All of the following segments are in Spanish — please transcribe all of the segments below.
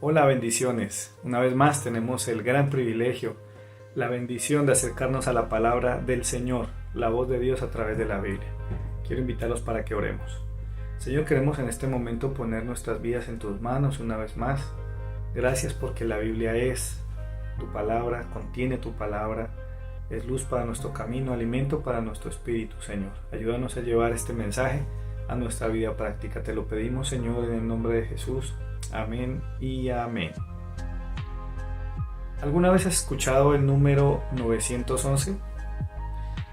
Hola, bendiciones. Una vez más tenemos el gran privilegio, la bendición de acercarnos a la palabra del Señor, la voz de Dios a través de la Biblia. Quiero invitarlos para que oremos. Señor, queremos en este momento poner nuestras vidas en tus manos una vez más. Gracias porque la Biblia es tu palabra, contiene tu palabra, es luz para nuestro camino, alimento para nuestro espíritu, Señor. Ayúdanos a llevar este mensaje a nuestra vida práctica. Te lo pedimos, Señor, en el nombre de Jesús. Amén y amén. ¿Alguna vez has escuchado el número 911?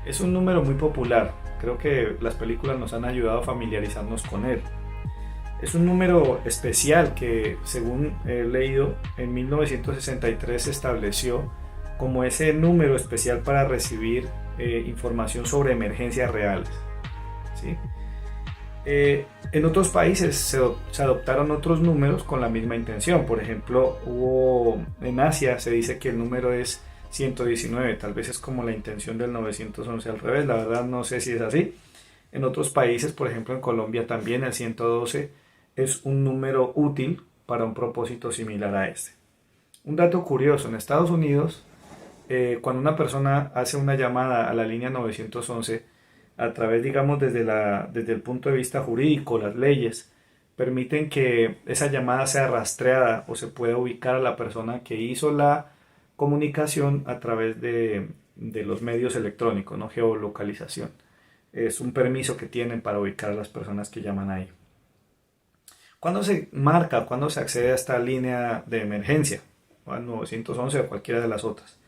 Es un número muy popular. Creo que las películas nos han ayudado a familiarizarnos con él. Es un número especial que, según he leído, en 1963 se estableció como ese número especial para recibir información sobre emergencias reales, ¿sí? En otros países se adoptaron otros números con la misma intención. Por ejemplo, en Asia se dice que el número es 119, tal vez es como la intención del 911 al revés, la verdad no sé si es así. En otros países, por ejemplo en Colombia también el 112 es un número útil para un propósito similar a este. Un dato curioso, en Estados Unidos, cuando una persona hace una llamada a la línea 911, a través, digamos, desde el punto de vista jurídico, las leyes permiten que esa llamada sea rastreada o se pueda ubicar a la persona que hizo la comunicación a través de los medios electrónicos, ¿no? Geolocalización. Es un permiso que tienen para ubicar a las personas que llaman ahí. ¿Cuándo se marca, cuándo se accede a esta línea de emergencia? O al 911 o cualquiera de las otras.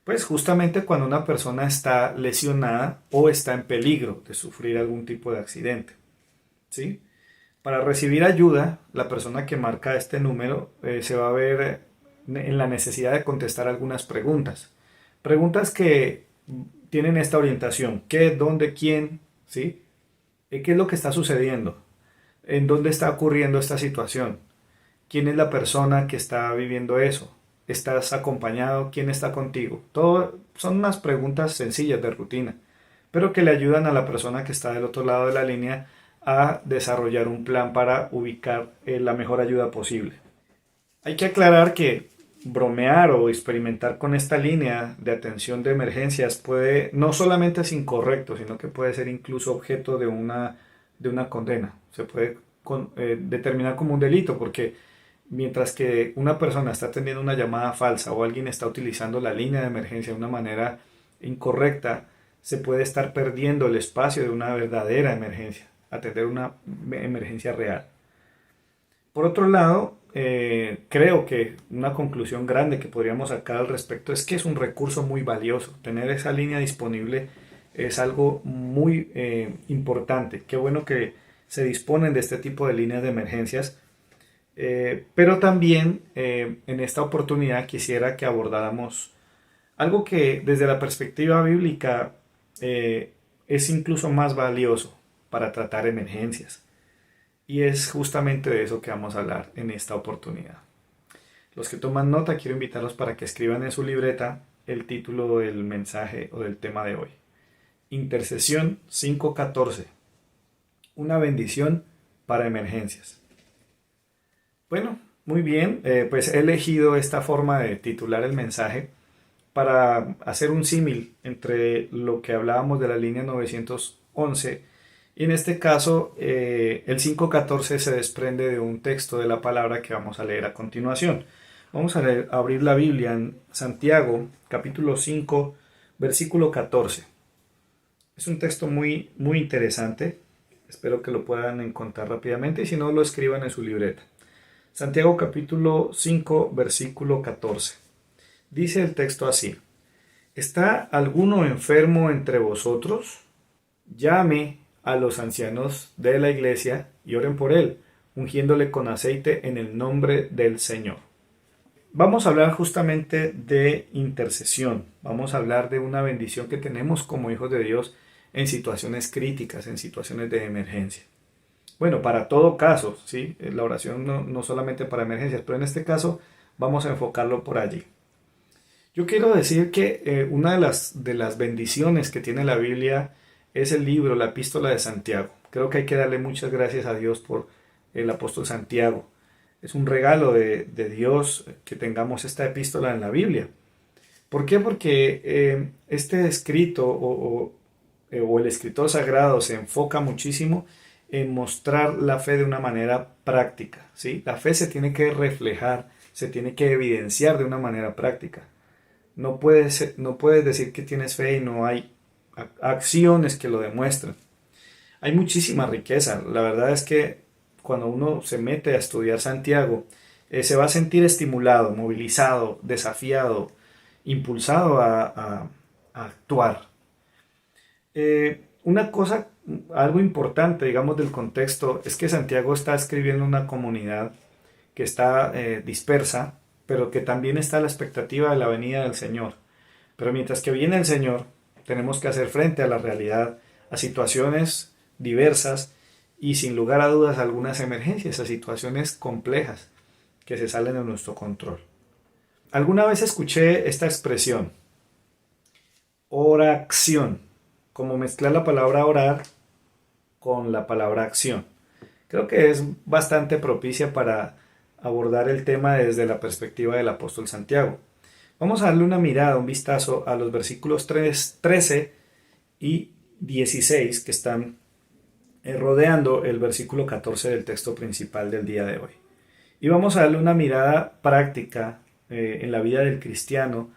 Pues justamente cuando una persona está lesionada o está en peligro de sufrir algún tipo de accidente, ¿sí? Para recibir ayuda, la persona que marca este número se va a ver en la necesidad de contestar algunas preguntas. Preguntas que tienen esta orientación: ¿qué, dónde, quién? ¿Sí? ¿Qué es lo que está sucediendo? ¿En dónde está ocurriendo esta situación? ¿Quién es la persona que está viviendo eso? ¿Estás acompañado? ¿Quién está contigo? Todo son unas preguntas sencillas de rutina, pero que le ayudan a la persona que está del otro lado de la línea a desarrollar un plan para ubicar la mejor ayuda posible. Hay que aclarar que bromear o experimentar con esta línea de atención de emergencias puede, no solamente es incorrecto, sino que puede ser incluso objeto de una condena. Se puede determinar como un delito, porque mientras que una persona está teniendo una llamada falsa o alguien está utilizando la línea de emergencia de una manera incorrecta, se puede estar perdiendo el espacio de una verdadera emergencia, atender una emergencia real. Por otro lado, creo que una conclusión grande que podríamos sacar al respecto es que es un recurso muy valioso. Tener esa línea disponible es algo muy importante. Qué bueno que se disponen de este tipo de líneas de emergencias, pero también en esta oportunidad quisiera que abordáramos algo que desde la perspectiva bíblica es incluso más valioso para tratar emergencias. Y es justamente de eso que vamos a hablar en esta oportunidad. Los que toman nota, quiero invitarlos para que escriban en su libreta el título del mensaje o del tema de hoy. Intercesión 5:14. Una bendición para emergencias. Bueno, muy bien, pues he elegido esta forma de titular el mensaje para hacer un símil entre lo que hablábamos de la línea 911 y en este caso el 5:14 se desprende de un texto de la palabra que vamos a leer a continuación. Vamos a abrir la Biblia en Santiago capítulo 5 versículo 14. Es un texto muy, muy interesante, espero que lo puedan encontrar rápidamente y si no lo escriban en su libreta. Santiago capítulo 5 versículo 14. Dice el texto así: ¿está alguno enfermo entre vosotros? Llame a los ancianos de la iglesia y oren por él, ungiéndole con aceite en el nombre del Señor. Vamos a hablar justamente de intercesión. Vamos a hablar de una bendición que tenemos como hijos de Dios en situaciones críticas, en situaciones de emergencia. Bueno, para todo caso, ¿sí? La oración no solamente para emergencias, pero en este caso vamos a enfocarlo por allí. Yo quiero decir que una de las bendiciones que tiene la Biblia es el libro, la epístola de Santiago. Creo que hay que darle muchas gracias a Dios por el apóstol Santiago. Es un regalo de Dios que tengamos esta epístola en la Biblia. ¿Por qué? Porque este escrito o el escritor sagrado se enfoca muchísimo en mostrar la fe de una manera práctica, ¿sí? La fe se tiene que reflejar, se tiene que evidenciar de una manera práctica. No puedes decir que tienes fe y no hay acciones que lo demuestren. Hay muchísima riqueza. La verdad es que cuando uno se mete a estudiar Santiago, se va a sentir estimulado, movilizado, desafiado, impulsado a actuar. Una cosa, algo importante, digamos, del contexto es que Santiago está escribiendo una comunidad que está dispersa, pero que también está a la expectativa de la venida del Señor. Pero mientras que viene el Señor, tenemos que hacer frente a la realidad, a situaciones diversas y sin lugar a dudas algunas emergencias, a situaciones complejas que se salen de nuestro control. Alguna vez escuché esta expresión, oración, como mezclar la palabra orar con la palabra acción. Creo que es bastante propicia para abordar el tema desde la perspectiva del apóstol Santiago. Vamos a darle una mirada, un vistazo a los versículos 13 y 16 que están rodeando el versículo 14 del texto principal del día de hoy. Y vamos a darle una mirada práctica en la vida del cristiano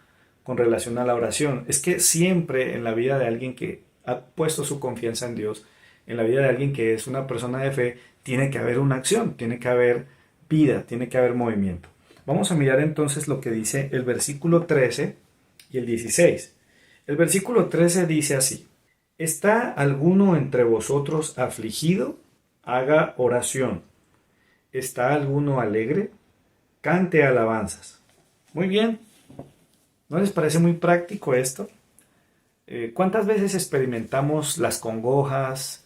con relación a la oración. Es que siempre en la vida de alguien que ha puesto su confianza en Dios, en la vida de alguien que es una persona de fe, tiene que haber una acción, tiene que haber vida, tiene que haber movimiento. Vamos a mirar entonces lo que dice el versículo 13 y el 16. El versículo 13 dice así: ¿Está alguno entre vosotros afligido? Haga oración. ¿Está alguno alegre? Cante alabanzas. Muy bien. ¿No les parece muy práctico esto? ¿Cuántas veces experimentamos las congojas?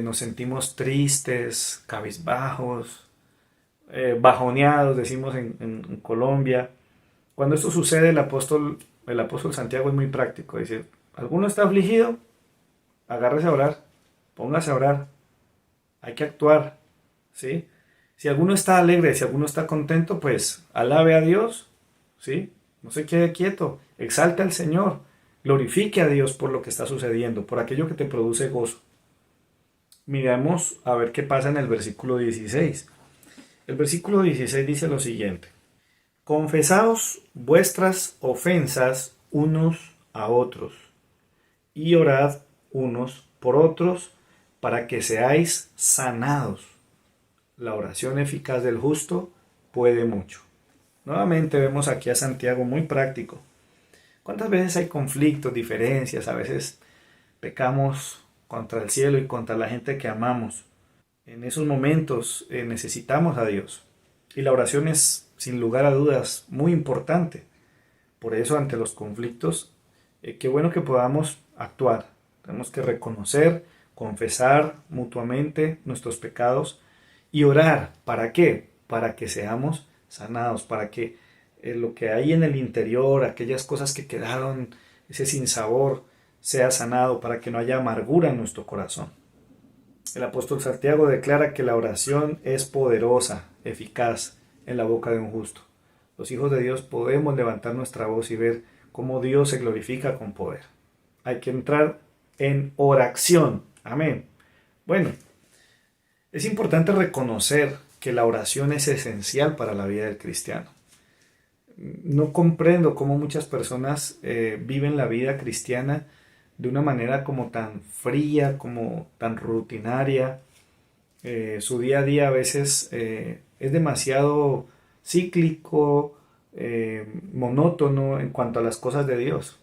Nos sentimos tristes, cabizbajos, bajoneados, decimos en Colombia. Cuando esto sucede, el apóstol Santiago es muy práctico. Dice, ¿alguno está afligido? Agárrese a orar, póngase a orar. Hay que actuar, ¿sí? Si alguno está alegre, si alguno está contento, pues alabe a Dios, ¿sí? No se quede quieto, exalte al Señor, glorifique a Dios por lo que está sucediendo, por aquello que te produce gozo. Miremos a ver qué pasa en el versículo 16. El versículo 16 dice lo siguiente: Confesaos vuestras ofensas unos a otros, y orad unos por otros, para que seáis sanados. La oración eficaz del justo puede mucho. Nuevamente vemos aquí a Santiago muy práctico. ¿Cuántas veces hay conflictos, diferencias? A veces pecamos contra el cielo y contra la gente que amamos. En esos momentos necesitamos a Dios. Y la oración es, sin lugar a dudas, muy importante. Por eso, ante los conflictos, qué bueno que podamos actuar. Tenemos que reconocer, confesar mutuamente nuestros pecados y orar. ¿Para qué? Para que seamos sanados, para que lo que hay en el interior, aquellas cosas que quedaron, ese sinsabor, sea sanado, para que no haya amargura en nuestro corazón. El apóstol Santiago declara que la oración es poderosa, eficaz en la boca de un justo. Los hijos de Dios podemos levantar nuestra voz y ver cómo Dios se glorifica con poder. Hay que entrar en oración. Amén. Bueno, es importante reconocer que la oración es esencial para la vida del cristiano. No comprendo cómo muchas personas viven la vida cristiana de una manera como tan fría, como tan rutinaria. Su día a día a veces es demasiado cíclico, monótono en cuanto a las cosas de Dios.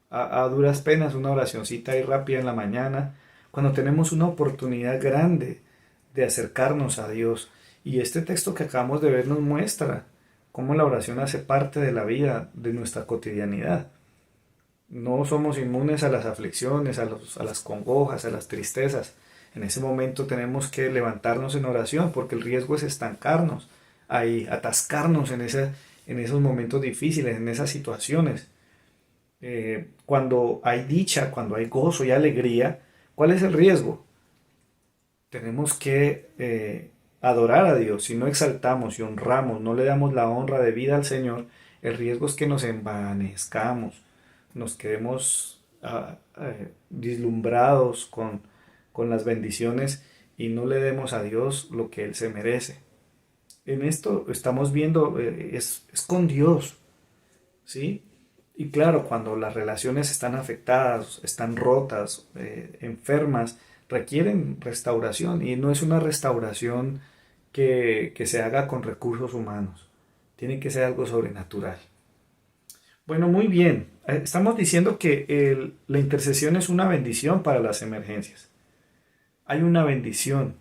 A duras penas una oracioncita ahí rápida en la mañana, cuando tenemos una oportunidad grande de acercarnos a Dios. Y este texto que acabamos de ver nos muestra cómo la oración hace parte de la vida, de nuestra cotidianidad. No somos inmunes a las aflicciones, a las congojas, a las tristezas. En ese momento tenemos que levantarnos en oración, porque el riesgo es estancarnos, ahí, atascarnos en esos momentos difíciles, en esas situaciones. Cuando hay dicha, cuando hay gozo y alegría, ¿cuál es el riesgo? Tenemos que adorar a Dios, si no exaltamos y honramos, no le damos la honra debida al Señor, el riesgo es que nos envanezcamos, nos quedemos deslumbrados con las bendiciones y no le demos a Dios lo que Él se merece. En esto estamos viendo, es con Dios, ¿sí? Y claro, cuando las relaciones están afectadas, están rotas, enfermas, requieren restauración y no es una restauración que se haga con recursos humanos. Tiene que ser algo sobrenatural. Bueno, muy bien. Estamos diciendo que la intercesión es una bendición para las emergencias. Hay una bendición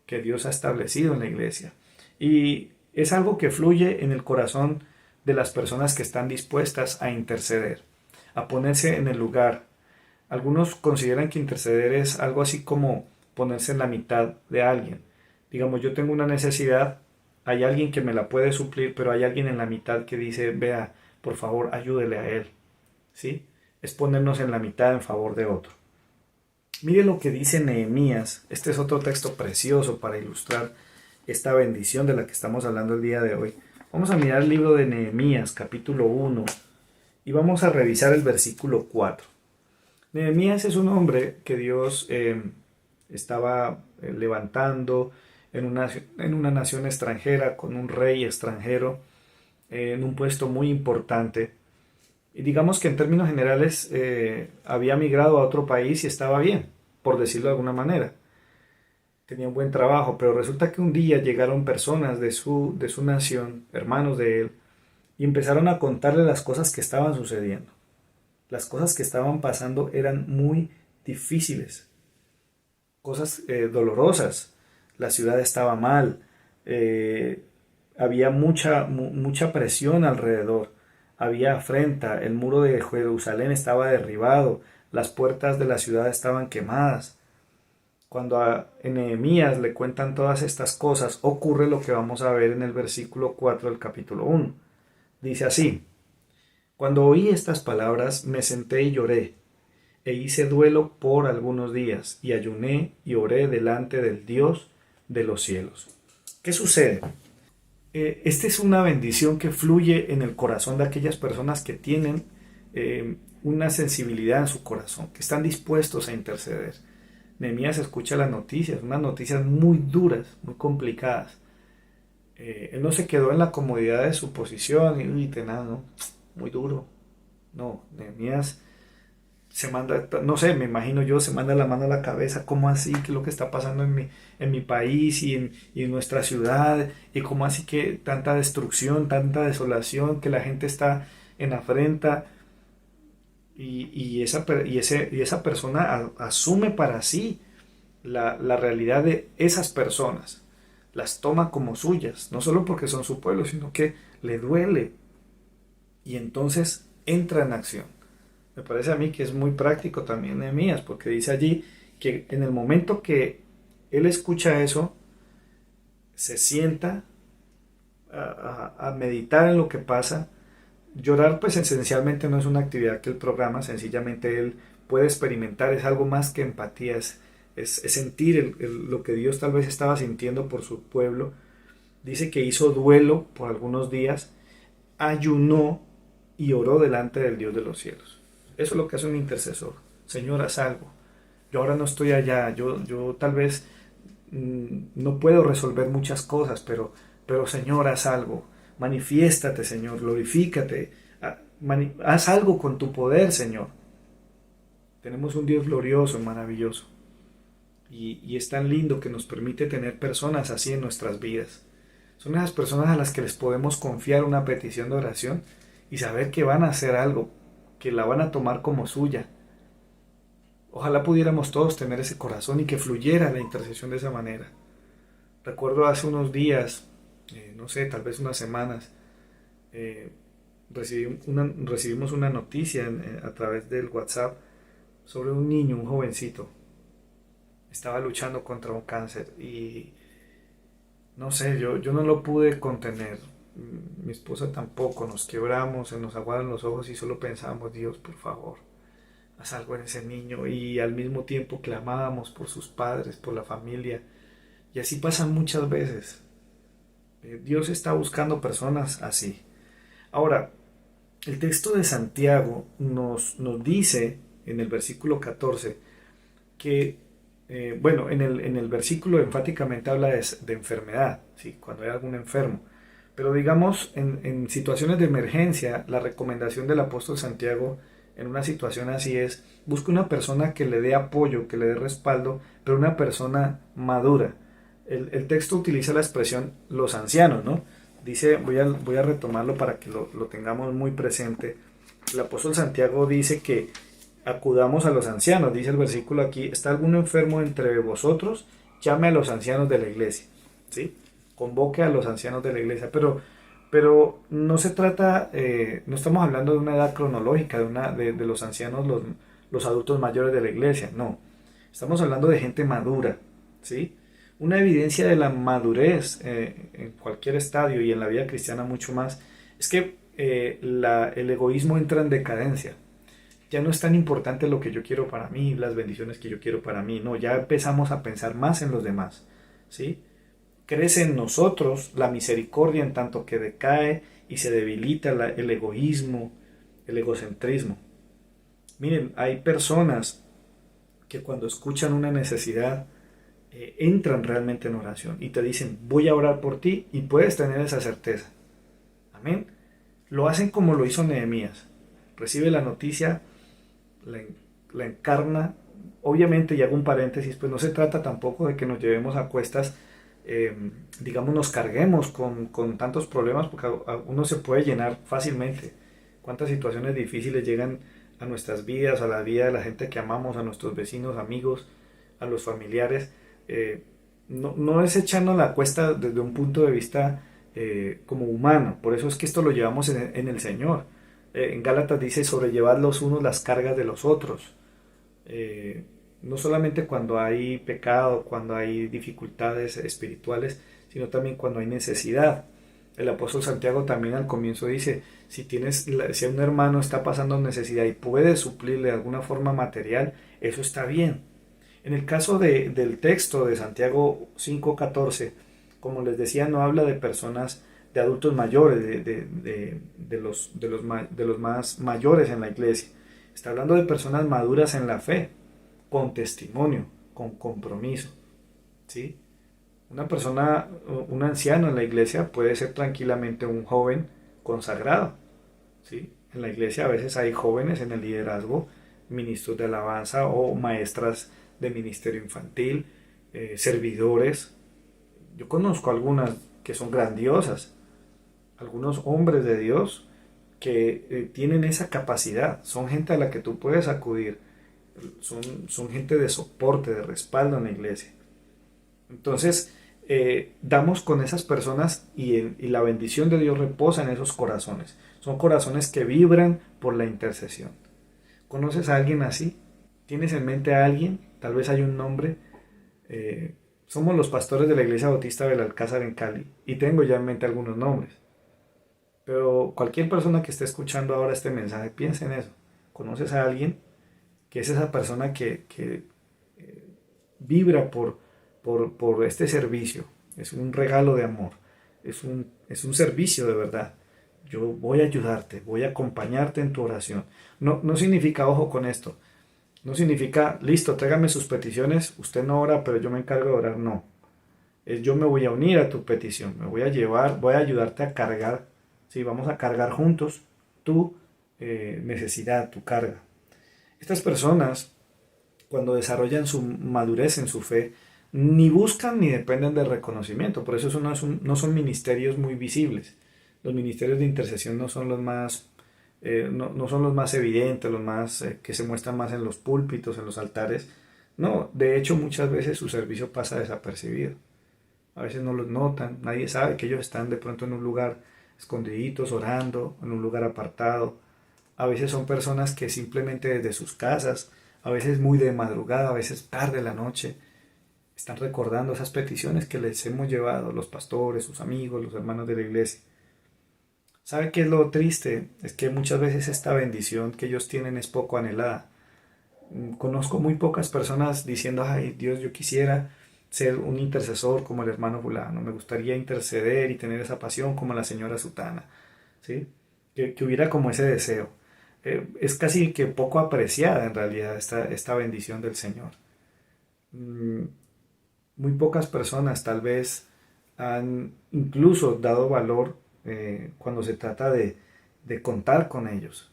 que Dios ha establecido en la iglesia y es algo que fluye en el corazón de las personas que están dispuestas a interceder, a ponerse en el lugar. Algunos consideran que interceder es algo así como ponerse en la mitad de alguien. Digamos, yo tengo una necesidad, hay alguien que me la puede suplir, pero hay alguien en la mitad que dice, vea, por favor, ayúdele a él. ¿Sí? Es ponernos en la mitad en favor de otro. Mire lo que dice Nehemías. Este es otro texto precioso para ilustrar esta bendición de la que estamos hablando el día de hoy. Vamos a mirar el libro de Nehemías, capítulo 1, y vamos a revisar el versículo 4. Nehemías es un hombre que Dios estaba levantando en una nación extranjera, con un rey extranjero, en un puesto muy importante. Y digamos que en términos generales había migrado a otro país y estaba bien, por decirlo de alguna manera. Tenía un buen trabajo, pero resulta que un día llegaron personas de su nación, hermanos de él, y empezaron a contarle las cosas que estaban sucediendo. Las cosas que estaban pasando eran muy difíciles, cosas dolorosas. La ciudad estaba mal, había mucha presión alrededor, había afrenta, el muro de Jerusalén estaba derribado, las puertas de la ciudad estaban quemadas. Cuando a Nehemías le cuentan todas estas cosas, ocurre lo que vamos a ver en el versículo 4 del capítulo 1. Dice así: Cuando oí estas palabras, me senté y lloré, e hice duelo por algunos días, y ayuné y oré delante del Dios de los cielos. ¿Qué sucede? Esta es una bendición que fluye en el corazón de aquellas personas que tienen una sensibilidad en su corazón, que están dispuestos a interceder. Nehemías escucha las noticias, unas noticias muy duras, muy complicadas. Él no se quedó en la comodidad de su posición y tenaz, ¿no? Muy duro. No, Nehemías se manda, no sé, me imagino yo, se manda la mano a la cabeza, ¿cómo así? ¿Qué es lo que está pasando en mi país y en nuestra ciudad? ¿Y cómo así que tanta destrucción, tanta desolación, que la gente está en afrenta? Y esa persona asume para sí la realidad de esas personas, las toma como suyas, no solo porque son su pueblo, sino que le duele y entonces entra en acción. Me parece a mí que es muy práctico también Nehemías, porque dice allí que en el momento que él escucha eso, se sienta a meditar en lo que pasa. Llorar pues esencialmente no es una actividad que él programa, sencillamente él puede experimentar, es algo más que empatía, es sentir lo que Dios tal vez estaba sintiendo por su pueblo. Dice que hizo duelo por algunos días, ayunó y oró delante del Dios de los cielos. Eso es lo que hace un intercesor. Señor, haz algo. Yo ahora no estoy allá, yo tal vez no puedo resolver muchas cosas, pero Señor, haz algo. Manifiéstate, Señor, glorifícate, haz algo con tu poder, Señor. Tenemos un Dios glorioso, maravilloso, y es tan lindo que nos permite tener personas así en nuestras vidas. Son esas personas a las que les podemos confiar una petición de oración y saber que van a hacer algo, que la van a tomar como suya. Ojalá pudiéramos todos tener ese corazón y que fluyera la intercesión de esa manera. Recuerdo hace unos días, no sé, tal vez unas semanas, recibimos una noticia a través del WhatsApp sobre un niño, un jovencito. Estaba luchando contra un cáncer y no sé, yo no lo pude contener. Mi esposa tampoco, nos quebramos, se nos aguaron los ojos y solo pensábamos, Dios, por favor, haz algo en ese niño. Y al mismo tiempo clamábamos por sus padres, por la familia. Y así pasa muchas veces. Dios está buscando personas así. Ahora, el texto de Santiago nos dice en el versículo 14 que, bueno, en el versículo enfáticamente habla de enfermedad, ¿sí? Cuando hay algún enfermo. Pero digamos, en situaciones de emergencia, la recomendación del apóstol Santiago en una situación así es, busque una persona que le dé apoyo, que le dé respaldo, pero una persona madura. El texto utiliza la expresión los ancianos, ¿no? Dice, voy a retomarlo para que lo tengamos muy presente. El apóstol Santiago dice que acudamos a los ancianos, dice el versículo aquí, ¿está alguno enfermo entre vosotros? Llame a los ancianos de la iglesia, ¿sí? Convoque a los ancianos de la iglesia, pero no se trata, no estamos hablando de una edad cronológica, de los ancianos, los adultos mayores de la iglesia, no, estamos hablando de gente madura, ¿sí? Una evidencia de la madurez en cualquier estadio y en la vida cristiana mucho más, es que el egoísmo entra en decadencia. Ya no es tan importante lo que yo quiero para mí, las bendiciones que yo quiero para mí, no, ya empezamos a pensar más en los demás, ¿sí? Crece en nosotros la misericordia en tanto que decae y se debilita el egoísmo, el egocentrismo. Miren, hay personas que cuando escuchan una necesidad entran realmente en oración y te dicen, voy a orar por ti y puedes tener esa certeza. Amén. Lo hacen como lo hizo Nehemías. Recibe la noticia, la, la encarna. Obviamente, y hago un paréntesis, pues no se trata tampoco de que nos llevemos a cuestas, digamos, nos carguemos con tantos problemas, porque uno se puede llenar fácilmente. Cuántas situaciones difíciles llegan a nuestras vidas, a la vida de la gente que amamos, a nuestros vecinos, amigos, a los familiares. No es echando la cuesta desde un punto de vista como humano. Por eso es que esto lo llevamos en el Señor. En Gálatas dice sobrellevad los unos las cargas de los otros. No solamente cuando hay pecado, cuando hay dificultades espirituales, sino también cuando hay necesidad. El apóstol Santiago también al comienzo dice, si un hermano está pasando necesidad y puede suplirle de alguna forma material, eso está bien. En el caso del texto de Santiago 5:14, como les decía, no habla de personas, de adultos mayores, de los más mayores en la iglesia. Está hablando de personas maduras en la fe, con testimonio, con compromiso, ¿sí? Una persona, un anciano en la iglesia puede ser tranquilamente un joven consagrado, ¿sí? En la iglesia a veces hay jóvenes en el liderazgo, ministros de alabanza o maestras de ministerio infantil, servidores. Yo conozco algunas que son grandiosas, algunos hombres de Dios que tienen esa capacidad, son gente a la que tú puedes acudir, son gente de soporte, de respaldo en la iglesia. Entonces, damos con esas personas y la bendición de Dios reposa en esos corazones. Son corazones que vibran por la intercesión. ¿Conoces a alguien así? ¿Tienes en mente a alguien? Tal vez hay un nombre. Somos los pastores de la Iglesia Bautista del Alcázar en Cali y tengo ya en mente algunos nombres. Pero cualquier persona que esté escuchando ahora este mensaje, piensa en eso. ¿Conoces a alguien que es esa persona que vibra por este servicio? Es un regalo de amor, es un servicio de verdad. Yo voy a ayudarte, voy a acompañarte en tu oración. No significa, ojo con esto, no significa, listo, tráigame sus peticiones, usted no ora, pero yo me encargo de orar, no. Yo me voy a unir a tu petición, me voy a llevar, voy a ayudarte a cargar, sí, vamos a cargar juntos tu necesidad, tu carga. Estas personas, cuando desarrollan su madurez en su fe, ni buscan ni dependen del reconocimiento. Por eso no son ministerios muy visibles. Los ministerios de intercesión no son los más, no son los más evidentes, los más que se muestran más en los púlpitos, en los altares. No, de hecho muchas veces su servicio pasa desapercibido. A veces no los notan, nadie sabe que ellos están de pronto en un lugar escondiditos, orando, en un lugar apartado. A veces son personas que simplemente desde sus casas, a veces muy de madrugada, a veces tarde en la noche, están recordando esas peticiones que les hemos llevado los pastores, sus amigos, los hermanos de la iglesia. ¿Sabe qué es lo triste? Es que muchas veces esta bendición que ellos tienen es poco anhelada. Conozco muy pocas personas diciendo, ay Dios, yo quisiera ser un intercesor como el hermano fulano, me gustaría interceder y tener esa pasión como la señora sutana, ¿sí? Que hubiera como ese deseo. Es casi que poco apreciada en realidad esta bendición del Señor. Mm, Muy pocas personas tal vez han incluso dado valor cuando se trata de contar con ellos.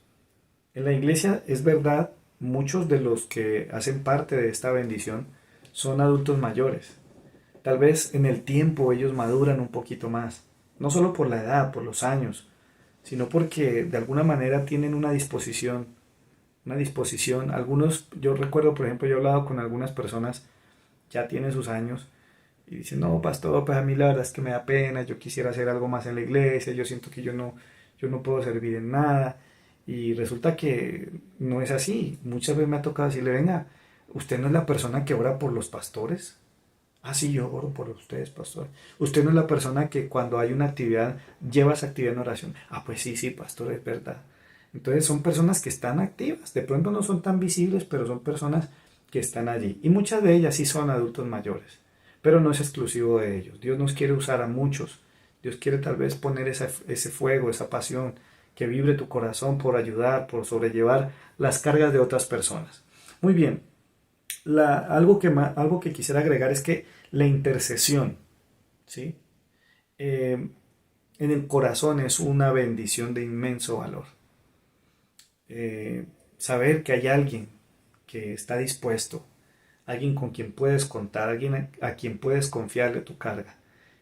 En la iglesia es verdad, muchos de los que hacen parte de esta bendición son adultos mayores. Tal vez en el tiempo ellos maduran un poquito más, no solo por la edad, por los años, sino porque de alguna manera tienen una disposición. Algunos, yo recuerdo, por ejemplo, yo he hablado con algunas personas, ya tienen sus años, y dicen, no, pastor, pues a mí la verdad es que me da pena, yo quisiera hacer algo más en la iglesia, yo siento que yo no puedo servir en nada. Y resulta que no es así. Muchas veces me ha tocado decirle, venga, usted no es la persona que ora por los pastores. Ah, sí, yo oro por ustedes, pastor. Usted no es la persona que cuando hay una actividad lleva esa actividad en oración. Ah, pues sí, sí, pastor, es verdad. Entonces son personas que están activas. De pronto no son tan visibles, pero son personas que están allí. Y muchas de ellas sí son adultos mayores. Pero no es exclusivo de ellos. Dios nos quiere usar a muchos. Dios quiere tal vez poner ese fuego, esa pasión, que vibre tu corazón por ayudar, por sobrellevar las cargas de otras personas. Muy bien, algo que quisiera agregar es que la intercesión, ¿sí? Eh, en el corazón es una bendición de inmenso valor. Saber que hay alguien que está dispuesto, alguien con quien puedes contar, alguien a quien puedes confiarle tu carga.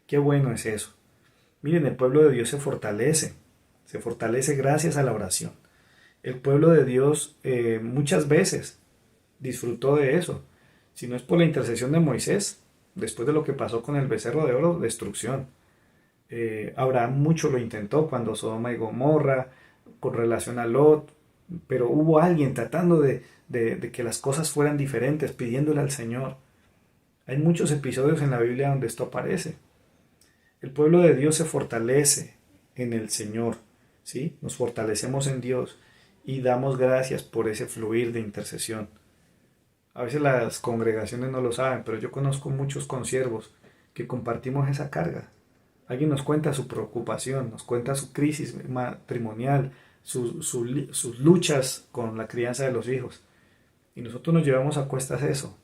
Qué bueno es eso. Miren, el pueblo de Dios se fortalece gracias a la oración. El pueblo de Dios muchas veces disfrutó de eso. Si no es por la intercesión de Moisés, después de lo que pasó con el becerro de oro, destrucción. Abraham mucho lo intentó cuando Sodoma y Gomorra, con relación a Lot, pero hubo alguien tratando de que las cosas fueran diferentes, pidiéndole al Señor. Hay muchos episodios en la Biblia donde esto aparece. El pueblo de Dios se fortalece en el Señor, ¿sí? Nos fortalecemos en Dios y damos gracias por ese fluir de intercesión. A veces las congregaciones no lo saben, pero yo conozco muchos consiervos que compartimos esa carga. Alguien nos cuenta su preocupación, nos cuenta su crisis matrimonial, sus luchas con la crianza de los hijos. Y nosotros nos llevamos a cuestas eso.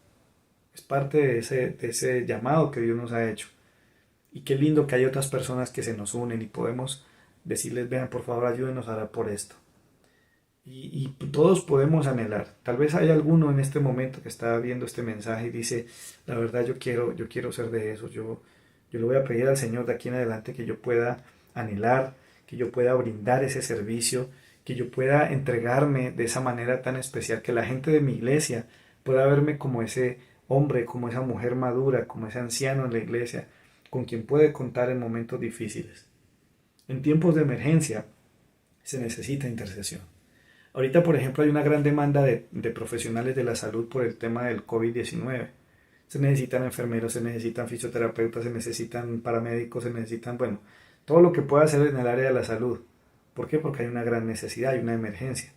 Es parte de ese llamado que Dios nos ha hecho. Y qué lindo que hay otras personas que se nos unen y podemos decirles, vean, por favor, ayúdenos a orar por esto. Y todos podemos anhelar. Tal vez hay alguno en este momento que está viendo este mensaje y dice, la verdad yo quiero ser de esos. Yo le voy a pedir al Señor de aquí en adelante que yo pueda anhelar, que yo pueda brindar ese servicio, que yo pueda entregarme de esa manera tan especial, que la gente de mi iglesia pueda verme como ese hombre, como esa mujer madura, como ese anciano en la iglesia, con quien puede contar en momentos difíciles. En tiempos de emergencia se necesita intercesión. Ahorita, por ejemplo, hay una gran demanda de profesionales de la salud por el tema del COVID-19. Se necesitan enfermeros, se necesitan fisioterapeutas, se necesitan paramédicos, se necesitan, bueno, todo lo que pueda hacer en el área de la salud. ¿Por qué? Porque hay una gran necesidad, hay una emergencia.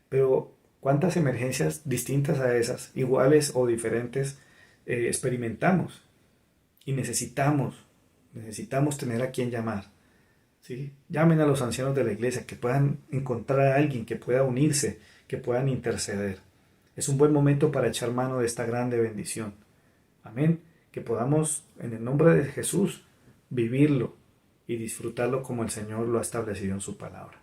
Pero, ¿cuántas emergencias distintas a esas, iguales o diferentes, experimentamos? Y necesitamos tener a quien llamar. ¿Sí? Llamen a los ancianos de la iglesia, que puedan encontrar a alguien, que pueda unirse, que puedan interceder. Es un buen momento para echar mano de esta grande bendición. Amén. Que podamos, en el nombre de Jesús, vivirlo y disfrutarlo como el Señor lo ha establecido en su palabra.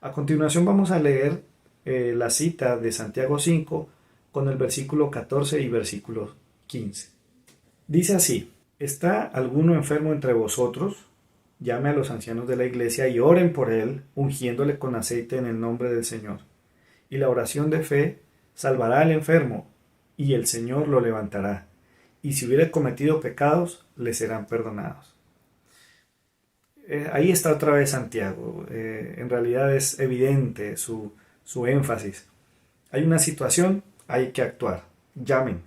A continuación vamos a leer la cita de Santiago 5 con el versículo 14 y versículo 15. Dice así: ¿está alguno enfermo entre vosotros? Llame a los ancianos de la iglesia y oren por él, ungiéndole con aceite en el nombre del Señor. Y la oración de fe salvará al enfermo, y el Señor lo levantará. Y si hubiere cometido pecados, le serán perdonados. Ahí está otra vez Santiago. En realidad es evidente su énfasis. Hay una situación, hay que actuar. Llamen.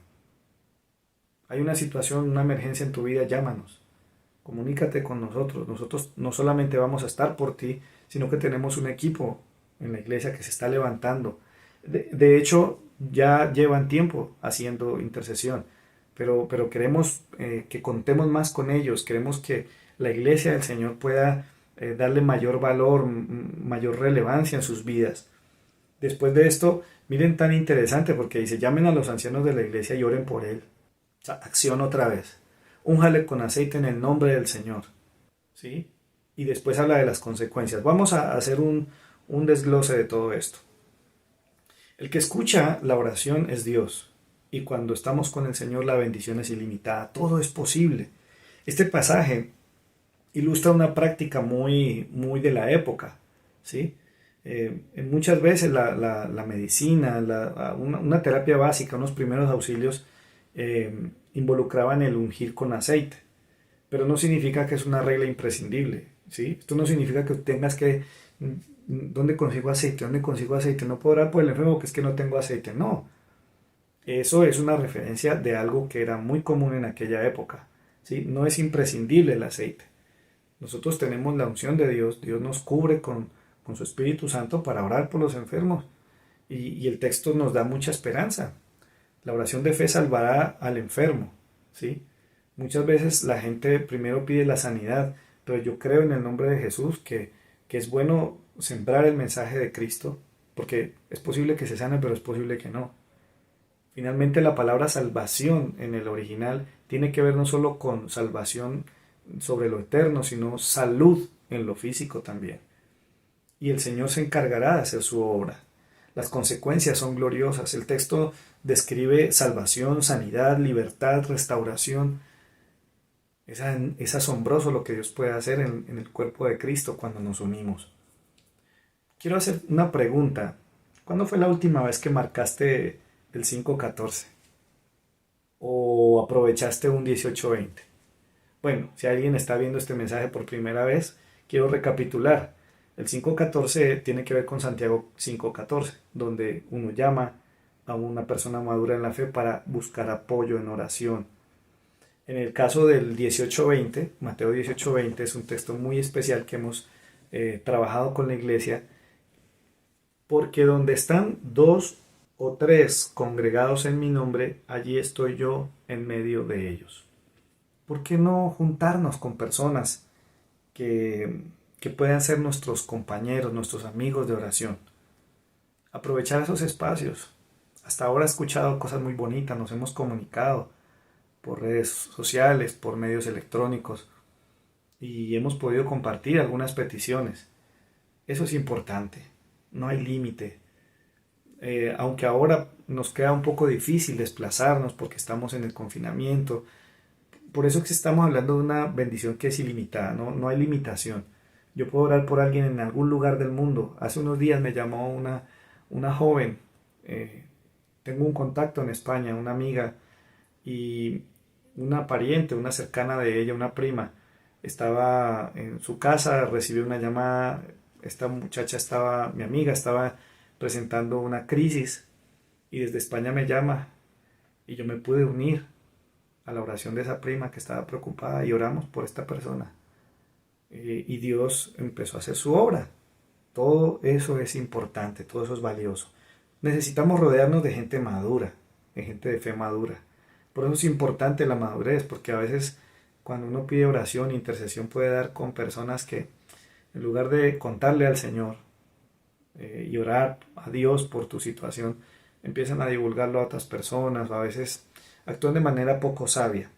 Hay una situación, una emergencia en tu vida, llámanos. Comunícate con nosotros. Nosotros no solamente vamos a estar por ti, sino que tenemos un equipo en la iglesia que se está levantando. De hecho, ya llevan tiempo haciendo intercesión, pero queremos que contemos más con ellos, queremos que la iglesia del Señor pueda darle mayor valor, mayor relevancia en sus vidas. Después de esto, miren tan interesante porque dice, llamen a los ancianos de la iglesia y oren por él. O sea, acción otra vez. Únjale con aceite en el nombre del Señor. ¿Sí? Y después habla de las consecuencias. Vamos a hacer un desglose de todo esto. El que escucha la oración es Dios. Y cuando estamos con el Señor la bendición es ilimitada. Todo es posible. Este pasaje ilustra una práctica muy de la época. ¿Sí? Muchas veces la medicina, una terapia básica, unos primeros auxilios involucraban el ungir con aceite, pero no significa que es una regla imprescindible, ¿sí? Esto no significa que tengas que, ¿dónde consigo aceite? ¿Dónde consigo aceite? No puedo orar por el enfermo que es que no tengo aceite, no. Eso es una referencia de algo que era muy común en aquella época, ¿sí? No es imprescindible el aceite. Nosotros tenemos la unción de Dios, Dios nos cubre con su Espíritu Santo para orar por los enfermos. Y el texto nos da mucha esperanza. La oración de fe salvará al enfermo, ¿sí? Muchas veces la gente primero pide la sanidad, pero yo creo en el nombre de Jesús que es bueno sembrar el mensaje de Cristo, porque es posible que se sane, pero es posible que no. Finalmente la palabra salvación en el original tiene que ver no solo con salvación sobre lo eterno, sino salud en lo físico también. Y el Señor se encargará de hacer su obra. Las consecuencias son gloriosas. El texto describe salvación, sanidad, libertad, restauración. Es asombroso lo que Dios puede hacer en el cuerpo de Cristo cuando nos unimos. Quiero hacer una pregunta. ¿Cuándo fue la última vez que marcaste el 5:14? ¿O aprovechaste un 18:20? Bueno, si alguien está viendo este mensaje por primera vez, quiero recapitular. El 5:14 tiene que ver con Santiago 5:14, donde uno llama a una persona madura en la fe para buscar apoyo en oración. En el caso del 18:20, Mateo 18:20 es un texto muy especial que hemos trabajado con la iglesia, porque donde están dos o tres congregados en mi nombre, allí estoy yo en medio de ellos. ¿Por qué no juntarnos con personas que puedan ser nuestros compañeros, nuestros amigos de oración? Aprovechar esos espacios. Hasta ahora he escuchado cosas muy bonitas, nos hemos comunicado por redes sociales, por medios electrónicos y hemos podido compartir algunas peticiones. Eso es importante, no hay límite. Aunque ahora nos queda un poco difícil desplazarnos porque estamos en el confinamiento, por eso es que estamos hablando de una bendición que es ilimitada, no hay limitación. Yo puedo orar por alguien en algún lugar del mundo. Hace unos días me llamó una joven, tengo un contacto en España, una amiga, y una pariente, una cercana de ella, una prima, estaba en su casa, recibió una llamada, esta muchacha mi amiga estaba presentando una crisis y desde España me llama y yo me pude unir a la oración de esa prima que estaba preocupada y oramos por esta persona. Y Dios empezó a hacer su obra. Todo eso es importante, todo eso es valioso. Necesitamos rodearnos de gente madura, de gente de fe madura. Por eso es importante la madurez, porque a veces cuando uno pide oración, intercesión puede dar con personas que en lugar de contarle al Señor y orar a Dios por tu situación, empiezan a divulgarlo a otras personas o a veces actúan de manera poco sabia.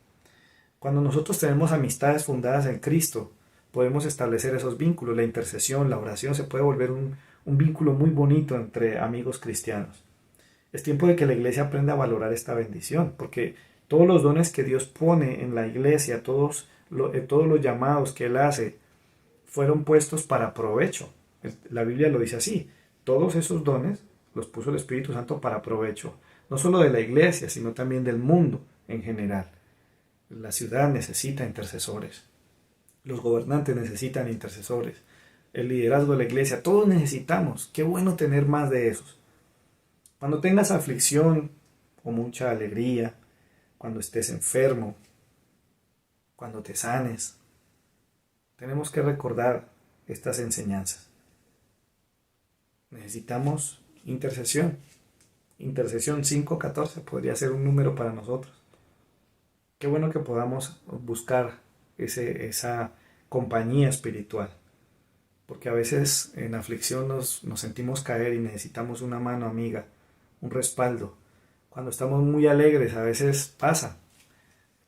Cuando nosotros tenemos amistades fundadas en Cristo, podemos establecer esos vínculos. La intercesión, la oración se puede volver un vínculo muy bonito entre amigos cristianos. Es tiempo de que la iglesia aprenda a valorar esta bendición, porque todos los dones que Dios pone en la iglesia, todos los llamados que Él hace, fueron puestos para provecho. La Biblia lo dice así. Todos esos dones los puso el Espíritu Santo para provecho, no solo de la iglesia, sino también del mundo en general. La ciudad necesita intercesores. Los gobernantes necesitan intercesores. El liderazgo de la iglesia, todos necesitamos. Qué bueno tener más de esos. Cuando tengas aflicción o mucha alegría, cuando estés enfermo, cuando te sanes, tenemos que recordar estas enseñanzas. Necesitamos intercesión. Intercesión 5:14 podría ser un número para nosotros. Qué bueno que podamos buscar esa compañía espiritual, porque a veces en aflicción nos sentimos caer y necesitamos una mano amiga, un respaldo. Cuando estamos muy alegres a veces pasa,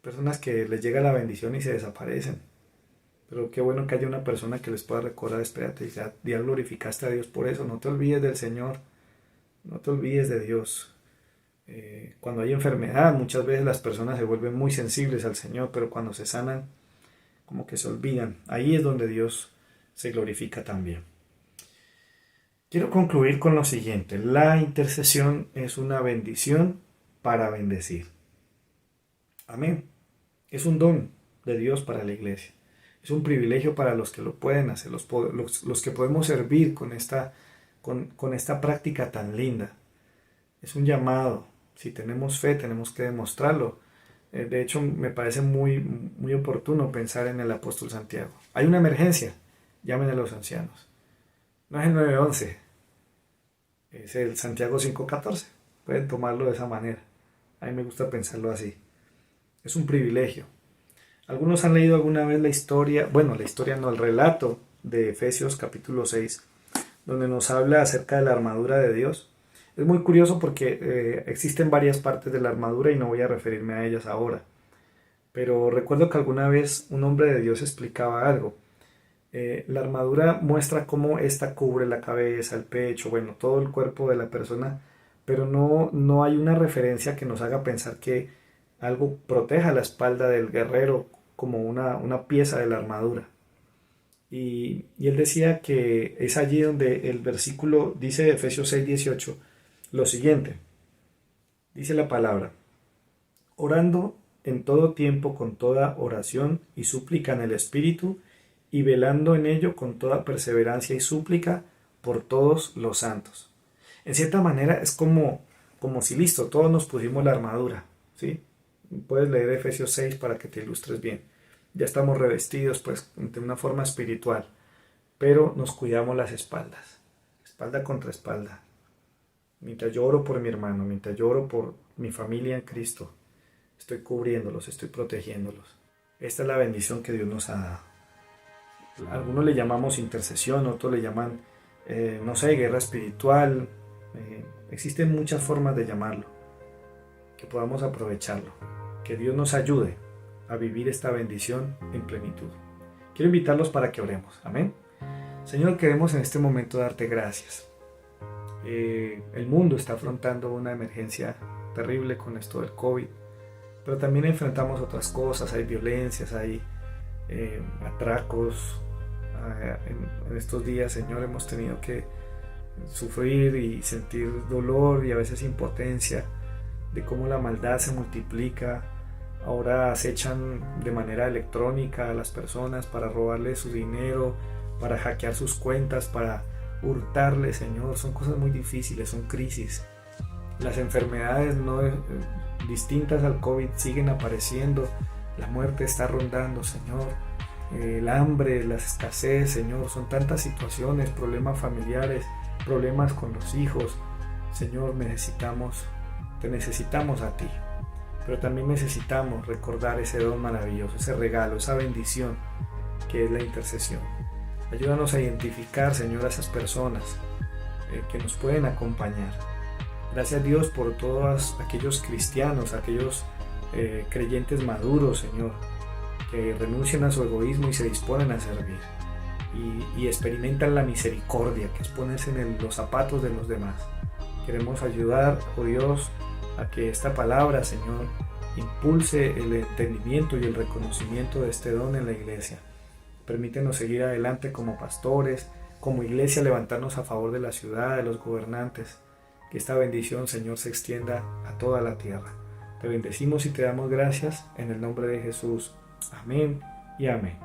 personas que les llega la bendición y se desaparecen. Pero qué bueno que haya una persona que les pueda recordar, espérate, ya glorificaste a Dios por eso, no te olvides del Señor, no te olvides de Dios. Cuando hay enfermedad, muchas veces las personas se vuelven muy sensibles al Señor, pero cuando se sanan, como que se olvidan. Ahí es donde Dios se glorifica también. Quiero concluir con lo siguiente. La intercesión es una bendición para bendecir. Amén. Es un don de Dios para la iglesia. Es un privilegio para los que lo pueden hacer, los que podemos servir con esta práctica tan linda. Es un llamado. Si tenemos fe, tenemos que demostrarlo. De hecho, me parece muy, muy oportuno pensar en el apóstol Santiago. Hay una emergencia, llamen a los ancianos. No es el 911, es el Santiago 5:14. Pueden tomarlo de esa manera. A mí me gusta pensarlo así. Es un privilegio. Algunos han leído alguna vez la historia no, el relato de Efesios capítulo 6, donde nos habla acerca de la armadura de Dios. Es muy curioso porque existen varias partes de la armadura y no voy a referirme a ellas ahora. Pero recuerdo que alguna vez un hombre de Dios explicaba algo. La armadura muestra cómo ésta cubre la cabeza, el pecho, bueno, todo el cuerpo de la persona, pero no hay una referencia que nos haga pensar que algo proteja la espalda del guerrero como una pieza de la armadura. Y él decía que es allí donde el versículo dice de Efesios 6:18 lo siguiente. Dice la palabra: orando en todo tiempo con toda oración y súplica en el Espíritu, y velando en ello con toda perseverancia y súplica por todos los santos. En cierta manera es como si listo, todos nos pusimos la armadura, ¿sí? Puedes leer Efesios 6 para que te ilustres bien. Ya estamos revestidos pues de una forma espiritual, pero nos cuidamos las espaldas, espalda contra espalda. Mientras yo oro por mi hermano, mientras yo oro por mi familia en Cristo, estoy cubriéndolos, estoy protegiéndolos. Esta es la bendición que Dios nos ha dado. Algunos le llamamos intercesión, otros le llaman, guerra espiritual. Existen muchas formas de llamarlo, que podamos aprovecharlo. Que Dios nos ayude a vivir esta bendición en plenitud. Quiero invitarlos para que oremos. Amén. Señor, queremos en este momento darte gracias. El mundo está afrontando una emergencia terrible con esto del COVID, pero también enfrentamos otras cosas. Hay violencias, hay atracos. En estos días, Señor, hemos tenido que sufrir y sentir dolor y a veces impotencia de cómo la maldad se multiplica. Ahora acechan de manera electrónica a las personas para robarles su dinero, para hackear sus cuentas, para hurtarles, Señor. Son cosas muy difíciles, son crisis. Las enfermedades distintas al COVID siguen apareciendo. La muerte está rondando, Señor. El hambre, la escasez, Señor. Son tantas situaciones, problemas familiares, problemas con los hijos. Señor, te necesitamos a ti. Pero también necesitamos recordar ese don maravilloso, ese regalo, esa bendición que es la intercesión. Ayúdanos a identificar, Señor, a esas personas que nos pueden acompañar. Gracias, Dios, por todos aquellos cristianos, aquellos creyentes maduros, Señor, que renuncian a su egoísmo y se disponen a servir. Y experimentan la misericordia, que es ponerse en los zapatos de los demás. Queremos ayudar, oh Dios, a que esta palabra, Señor, impulse el entendimiento y el reconocimiento de este don en la iglesia. Permítenos seguir adelante como pastores, como iglesia, levantarnos a favor de la ciudad, de los gobernantes. Que esta bendición, Señor, se extienda a toda la tierra. Te bendecimos y te damos gracias en el nombre de Jesús. Amén y amén.